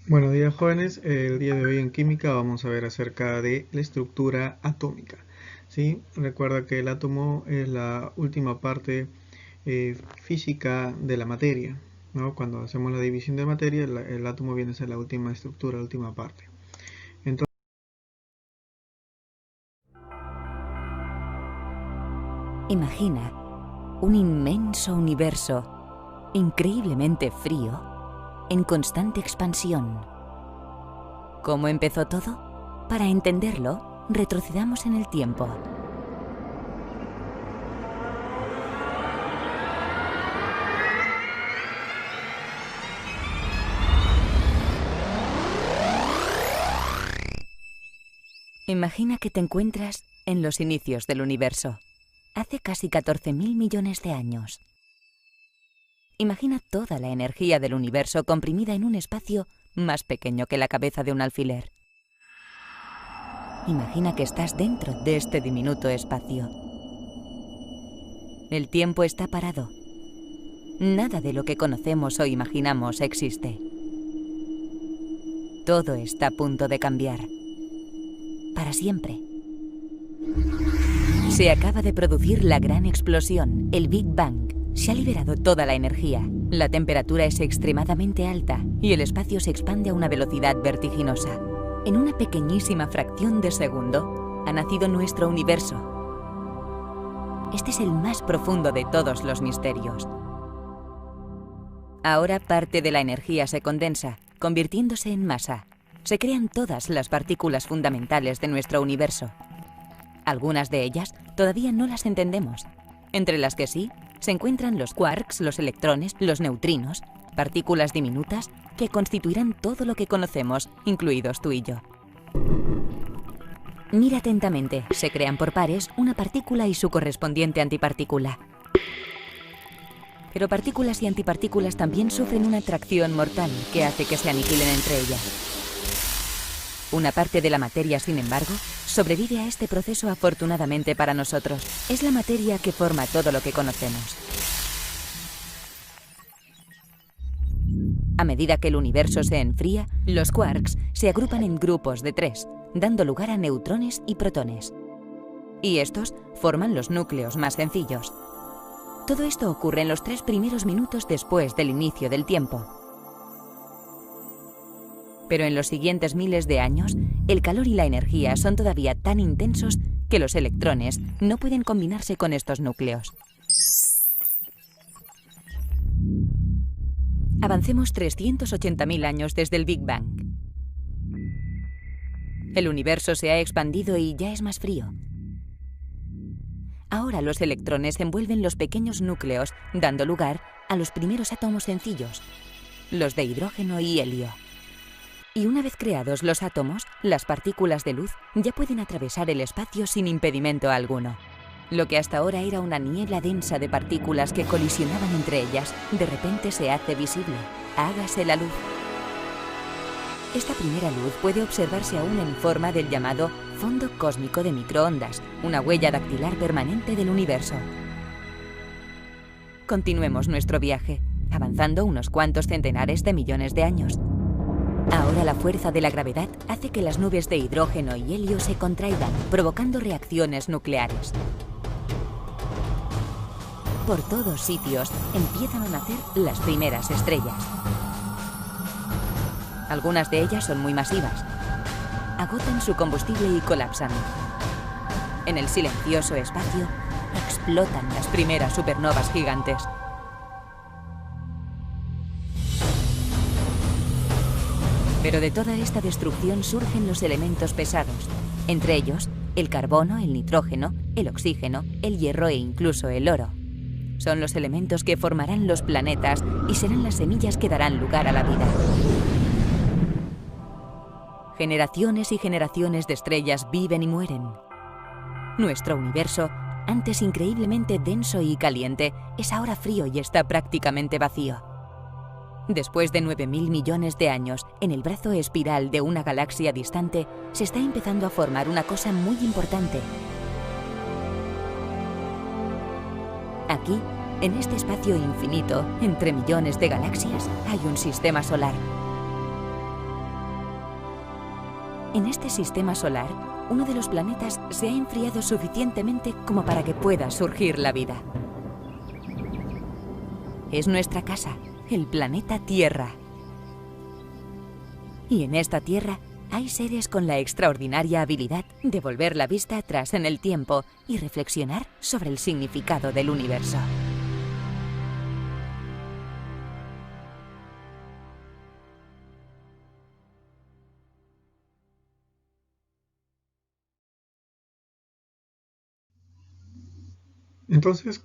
Buenos días, jóvenes. El día de hoy en química vamos a ver acerca de la estructura atómica. ¿Sí? Recuerda que el átomo es la última parte física de la materia, ¿no? Cuando hacemos la división de materia, el átomo viene a ser la última estructura, la última parte. Entonces, Imagina un inmenso universo, increíblemente frío, en constante expansión. ¿Cómo empezó todo? Para entenderlo, retrocedamos en el tiempo. Imagina que te encuentras en los inicios del universo, hace casi 14.000 millones de años. Imagina toda la energía del universo comprimida en un espacio más pequeño que la cabeza de un alfiler. Imagina que estás dentro de este diminuto espacio. El tiempo está parado. Nada de lo que conocemos o imaginamos existe. Todo está a punto de cambiar. Para siempre. Se acaba de producir la gran explosión, el Big Bang. Se ha liberado toda la energía. La temperatura es extremadamente alta y el espacio se expande a una velocidad vertiginosa. En una pequeñísima fracción de segundo ha nacido nuestro universo. Este es el más profundo de todos los misterios. Ahora parte de la energía se condensa, convirtiéndose en masa. Se crean todas las partículas fundamentales de nuestro universo. Algunas de ellas todavía no las entendemos. Entre las que sí, se encuentran los quarks, los electrones, los neutrinos, partículas diminutas que constituirán todo lo que conocemos, incluidos tú y yo. Mira atentamente, se crean por pares una partícula y su correspondiente antipartícula. Pero partículas y antipartículas también sufren una atracción mortal que hace que se aniquilen entre ellas. Una parte de la materia, sin embargo, sobrevive a este proceso afortunadamente para nosotros. Es la materia que forma todo lo que conocemos. A medida que el universo se enfría, los quarks se agrupan en grupos de 3, dando lugar a neutrones y protones. Y estos forman los núcleos más sencillos. Todo esto ocurre en los 3 primeros minutos después del inicio del tiempo. Pero en los siguientes miles de años, el calor y la energía son todavía tan intensos que los electrones no pueden combinarse con estos núcleos. Avancemos 380.000 años desde el Big Bang. El universo se ha expandido y ya es más frío. Ahora los electrones envuelven los pequeños núcleos, dando lugar a los primeros átomos sencillos, los de hidrógeno y helio. Y una vez creados los átomos, las partículas de luz ya pueden atravesar el espacio sin impedimento alguno. Lo que hasta ahora era una niebla densa de partículas que colisionaban entre ellas, de repente se hace visible. Hágase la luz. Esta primera luz puede observarse aún en forma del llamado fondo cósmico de microondas, una huella dactilar permanente del universo. Continuemos nuestro viaje, avanzando unos cuantos centenares de millones de años. Ahora la fuerza de la gravedad hace que las nubes de hidrógeno y helio se contraigan, provocando reacciones nucleares. Por todos sitios empiezan a nacer las primeras estrellas. Algunas de ellas son muy masivas. Agotan su combustible y colapsan. En el silencioso espacio explotan las primeras supernovas gigantes. Pero de toda esta destrucción surgen los elementos pesados, entre ellos el carbono, el nitrógeno, el oxígeno, el hierro e incluso el oro. Son los elementos que formarán los planetas y serán las semillas que darán lugar a la vida. Generaciones y generaciones de estrellas viven y mueren. Nuestro universo, antes increíblemente denso y caliente, es ahora frío y está prácticamente vacío. Después de 9.000 millones de años, en el brazo espiral de una galaxia distante, se está empezando a formar una cosa muy importante. Aquí, en este espacio infinito, entre millones de galaxias, hay un sistema solar. En este sistema solar, uno de los planetas se ha enfriado suficientemente como para que pueda surgir la vida. Es nuestra casa, el planeta Tierra. Y en esta Tierra hay seres con la extraordinaria habilidad de volver la vista atrás en el tiempo y reflexionar sobre el significado del universo. Entonces,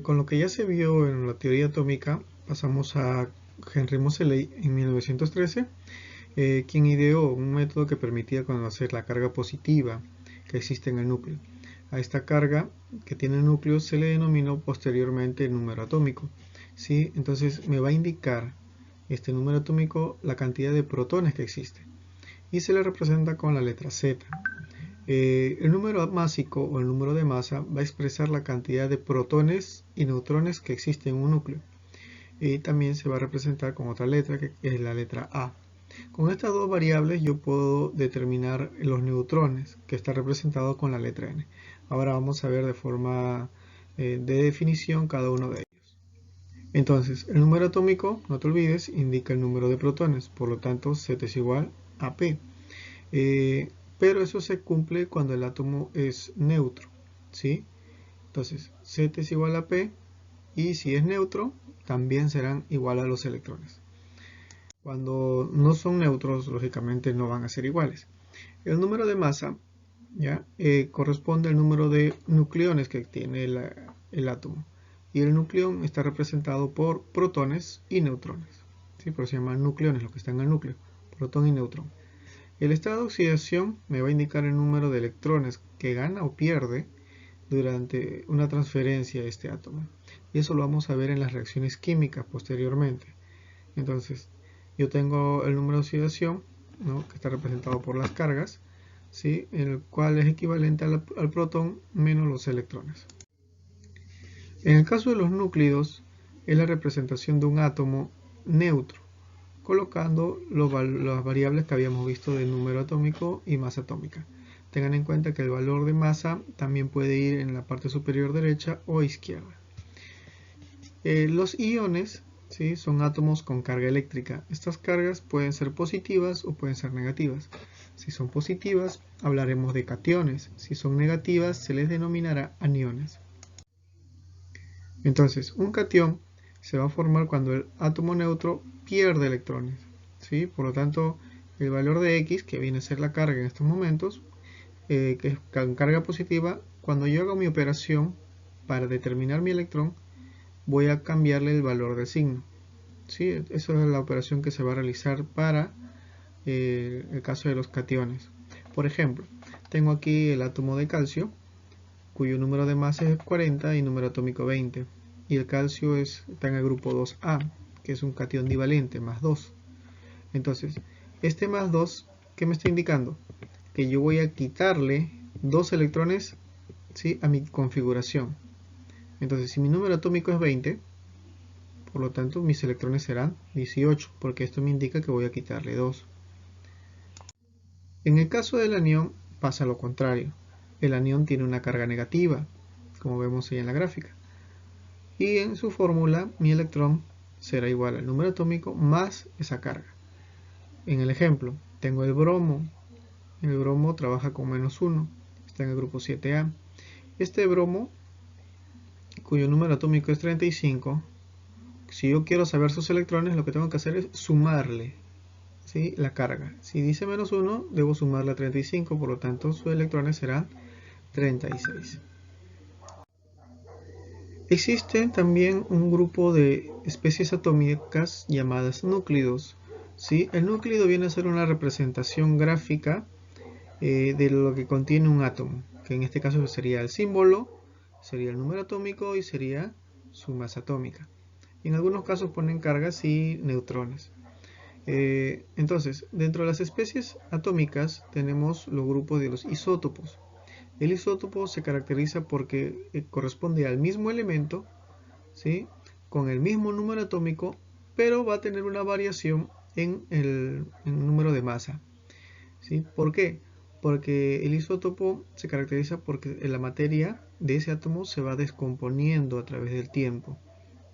con lo que ya se vio en la teoría atómica, pasamos a Henry Moseley en 1913, quien ideó un método que permitía conocer la carga positiva que existe en el núcleo. A esta carga que tiene el núcleo se le denominó posteriormente el número atómico. ¿Sí? Entonces me va a indicar este número atómico la cantidad de protones que existe y se le representa con la letra Z. El número másico o el número de masa va a expresar la cantidad de protones y neutrones que existen en un núcleo. Y también se va a representar con otra letra que es la letra A. Con estas dos variables yo puedo determinar los neutrones, que está representado con la letra N. Ahora vamos a ver de forma de definición cada uno de ellos. Entonces, el número atómico, no te olvides, indica el número de protones, por lo tanto Z es igual a P. Pero eso se cumple cuando el átomo es neutro, ¿sí? Entonces, Z es igual a P, y si es neutro, también serán igual a los electrones. Cuando no son neutros, lógicamente no van a ser iguales. El número de masa ¿ya? Corresponde al número de nucleones que tiene el átomo. Y el nucleón está representado por protones y neutrones. ¿Sí? Por eso se llaman nucleones, lo que está en el núcleo, protón y neutrón. El estado de oxidación me va a indicar el número de electrones que gana o pierde durante una transferencia de este átomo. Y eso lo vamos a ver en las reacciones químicas posteriormente. Entonces, yo tengo el número de oxidación, ¿no? Que está representado por las cargas, ¿sí? El cual es equivalente al protón menos los electrones. En el caso de los núclidos, es la representación de un átomo neutro, colocando las variables que habíamos visto de número atómico y masa atómica. Tengan en cuenta que el valor de masa también puede ir en la parte superior derecha o izquierda. Los iones, ¿sí? Son átomos con carga eléctrica. Estas cargas pueden ser positivas o pueden ser negativas. Si son positivas, hablaremos de cationes. Si son negativas, se les denominará aniones. Entonces, un catión se va a formar cuando el átomo neutro pierde electrones, ¿sí? Por lo tanto, el valor de X, que viene a ser la carga en estos momentos, que es con carga positiva, cuando yo hago mi operación para determinar mi electrón, voy a cambiarle el valor del signo, ¿sí? Esa es la operación que se va a realizar para el caso de los cationes. Por ejemplo, tengo aquí el átomo de calcio, cuyo número de masa es 40 y número atómico 20. Y el calcio está en el grupo 2A, que es un catión divalente, más 2. Entonces, este más 2, ¿qué me está indicando? Que yo voy a quitarle 2 electrones, ¿sí? A mi configuración. Entonces, si mi número atómico es 20, por lo tanto mis electrones serán 18, porque esto me indica que voy a quitarle 2. En el caso del anión pasa lo contrario. El anión tiene una carga negativa, como vemos ahí en la gráfica. Y en su fórmula, mi electrón será igual al número atómico más esa carga. En el ejemplo, tengo el bromo. El bromo trabaja con menos 1, está en el grupo 7A. Este bromo, cuyo número atómico es 35, si yo quiero saber sus electrones, lo que tengo que hacer es sumarle, ¿sí? La carga. Si dice menos 1, debo sumarle a 35, por lo tanto sus electrones serán 36. Existe también un grupo de especies atómicas llamadas núclidos, ¿sí? El núclido viene a ser una representación gráfica de lo que contiene un átomo, que en este caso sería el símbolo, sería el número atómico y sería su masa atómica. En algunos casos ponen cargas y neutrones. Entonces, dentro de las especies atómicas tenemos los grupos de los isótopos. El isótopo se caracteriza porque corresponde al mismo elemento, ¿sí? Con el mismo número atómico, pero va a tener una variación en el número de masa. ¿sí? ¿Por qué? Porque el isótopo se caracteriza porque la materia de ese átomo se va descomponiendo a través del tiempo,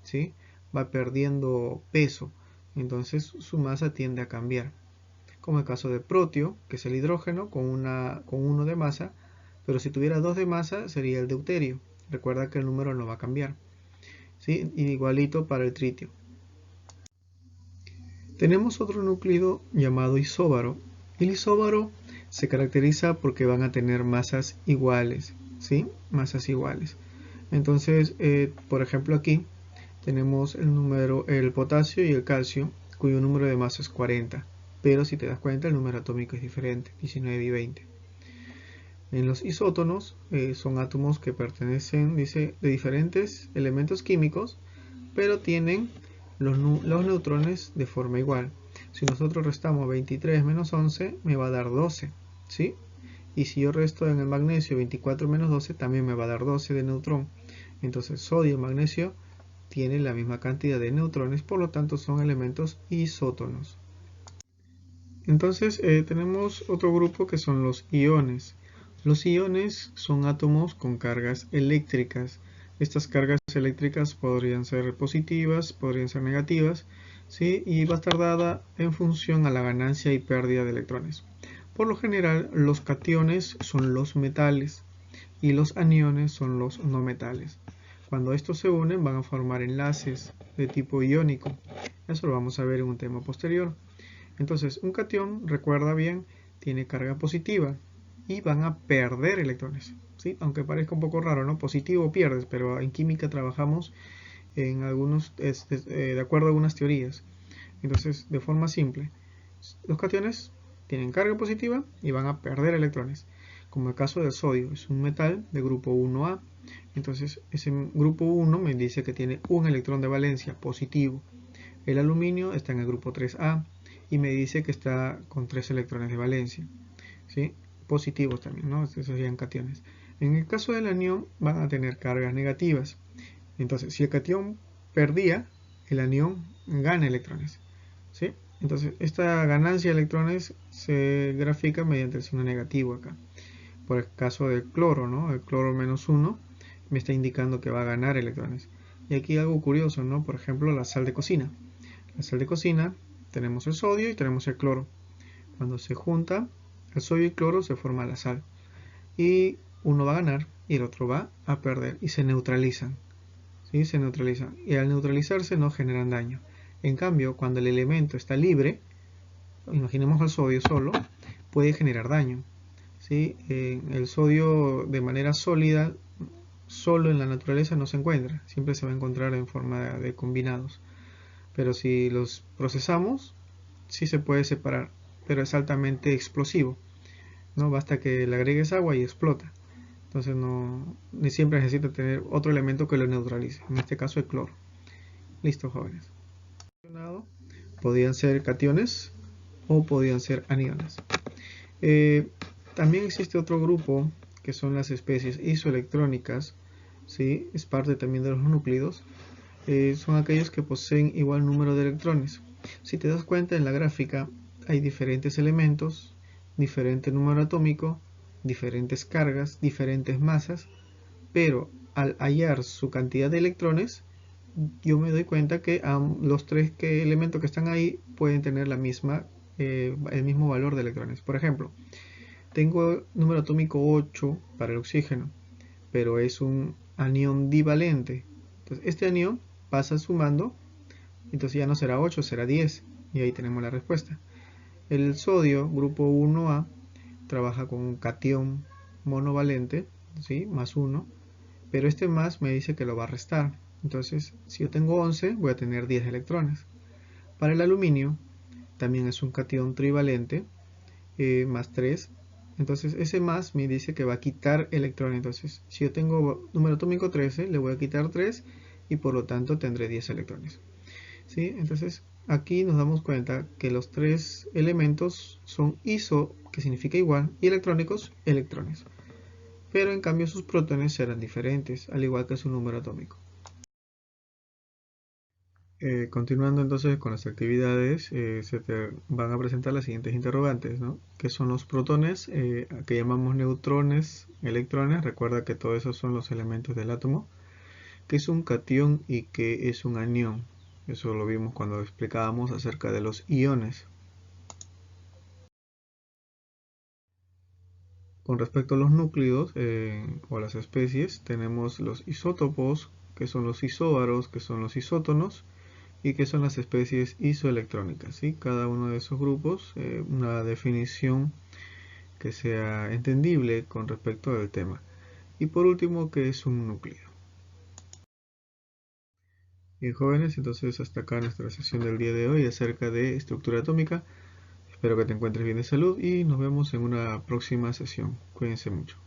¿sí? Va perdiendo peso, entonces su masa tiende a cambiar. Como el caso de protio, que es el hidrógeno con 1 de masa, pero si tuviera 2 de masa sería el deuterio. Recuerda que el número no va a cambiar, ¿sí? Igualito para el tritio. Tenemos otro núcleo llamado isóbaro. El isóbaro se caracteriza porque van a tener masas iguales, ¿sí? Masas iguales. Entonces, por ejemplo aquí tenemos el potasio y el calcio, cuyo número de masa es 40. Pero si te das cuenta, el número atómico es diferente, 19 y 20. En los isótonos son átomos que pertenecen, dice, de diferentes elementos químicos, pero tienen los neutrones de forma igual. Si nosotros restamos 23 menos 11, me va a dar 12, ¿sí? Y si yo resto en el magnesio 24 menos 12, también me va a dar 12 de neutrón. Entonces sodio y magnesio tienen la misma cantidad de neutrones, por lo tanto son elementos isótonos. Entonces tenemos otro grupo que son los iones. Los iones son átomos con cargas eléctricas. Estas cargas eléctricas podrían ser positivas, podrían ser negativas, ¿sí? Y va a estar dada en función a la ganancia y pérdida de electrones. Por lo general, los cationes son los metales y los aniones son los no metales. Cuando estos se unen van a formar enlaces de tipo iónico. Eso lo vamos a ver en un tema posterior. Entonces, un catión, recuerda bien, tiene carga positiva y van a perder electrones, ¿sí? Aunque parezca un poco raro, ¿no? Positivo pierdes, pero en química trabajamos en de acuerdo a algunas teorías. Entonces, de forma simple, los cationes tienen carga positiva y van a perder electrones. Como el caso del sodio, es un metal de grupo 1A. Entonces, ese grupo 1 me dice que tiene un electrón de valencia positivo. El aluminio está en el grupo 3A y me dice que está con 3 electrones de valencia, ¿sí? Positivos también, ¿no? Esos serían cationes. En el caso del anión van a tener cargas negativas. Entonces, si el catión perdía, el anión gana electrones, ¿sí? Entonces, esta ganancia de electrones se grafica mediante el signo negativo acá. Por el caso del cloro, ¿no? El cloro menos 1 me está indicando que va a ganar electrones. Y aquí algo curioso, ¿no? Por ejemplo, la sal de cocina. La sal de cocina, tenemos el sodio y tenemos el cloro. Cuando se junta el sodio y el cloro se forma la sal. Y uno va a ganar y el otro va a perder y se neutralizan. ¿Sí? Se neutralizan. Y al neutralizarse no generan daño. En cambio, cuando el elemento está libre, imaginemos al sodio solo, puede generar daño. ¿Sí? El sodio de manera sólida, solo en la naturaleza no se encuentra. Siempre se va a encontrar en forma de combinados. Pero si los procesamos, sí se puede separar, pero es altamente explosivo, ¿no? Basta que le agregues agua y explota. Entonces ni siempre necesita tener otro elemento que lo neutralice, en este caso el cloro. Listo, jóvenes. Podían ser cationes o podían ser aniones. También existe otro grupo que son las especies isoelectrónicas, ¿sí? Es parte también de los núclidos. Son aquellos que poseen igual número de electrones. Si te das cuenta en la gráfica hay diferentes elementos, diferente número atómico, diferentes cargas, diferentes masas, pero al hallar su cantidad de electrones, yo me doy cuenta que los tres elementos que están ahí pueden tener el mismo valor de electrones. Por ejemplo, tengo número atómico 8 para el oxígeno, pero es un anión divalente. Entonces, este anión pasa sumando, entonces ya no será 8, será 10, y ahí tenemos la respuesta. El sodio, grupo 1A, trabaja con un catión monovalente, ¿sí? Más 1, pero este más me dice que lo va a restar. Entonces, si yo tengo 11, voy a tener 10 electrones. Para el aluminio, también es un catión trivalente, más 3. Entonces, ese más me dice que va a quitar electrones. Entonces, si yo tengo número atómico 13, le voy a quitar 3 y por lo tanto tendré 10 electrones. ¿Sí? Entonces, aquí nos damos cuenta que los tres elementos son iso, que significa igual, y electrónicos, electrones. Pero en cambio sus protones serán diferentes, al igual que su número atómico. Continuando entonces con las actividades, se te van a presentar las siguientes interrogantes, ¿no? ¿Qué son los protones? Que llamamos neutrones, electrones. Recuerda que todos esos son los elementos del átomo. ¿Qué es un catión y qué es un anión? Eso lo vimos cuando explicábamos acerca de los iones. Con respecto a los núcleos o a las especies, tenemos los isótopos, que son los isóbaros, que son los isótonos, y que son las especies isoelectrónicas. ¿Sí? Cada uno de esos grupos, una definición que sea entendible con respecto al tema. Y por último, ¿qué es un núcleo? Bien, jóvenes, entonces hasta acá nuestra sesión del día de hoy acerca de estructura atómica. Espero que te encuentres bien de salud y nos vemos en una próxima sesión. Cuídense mucho.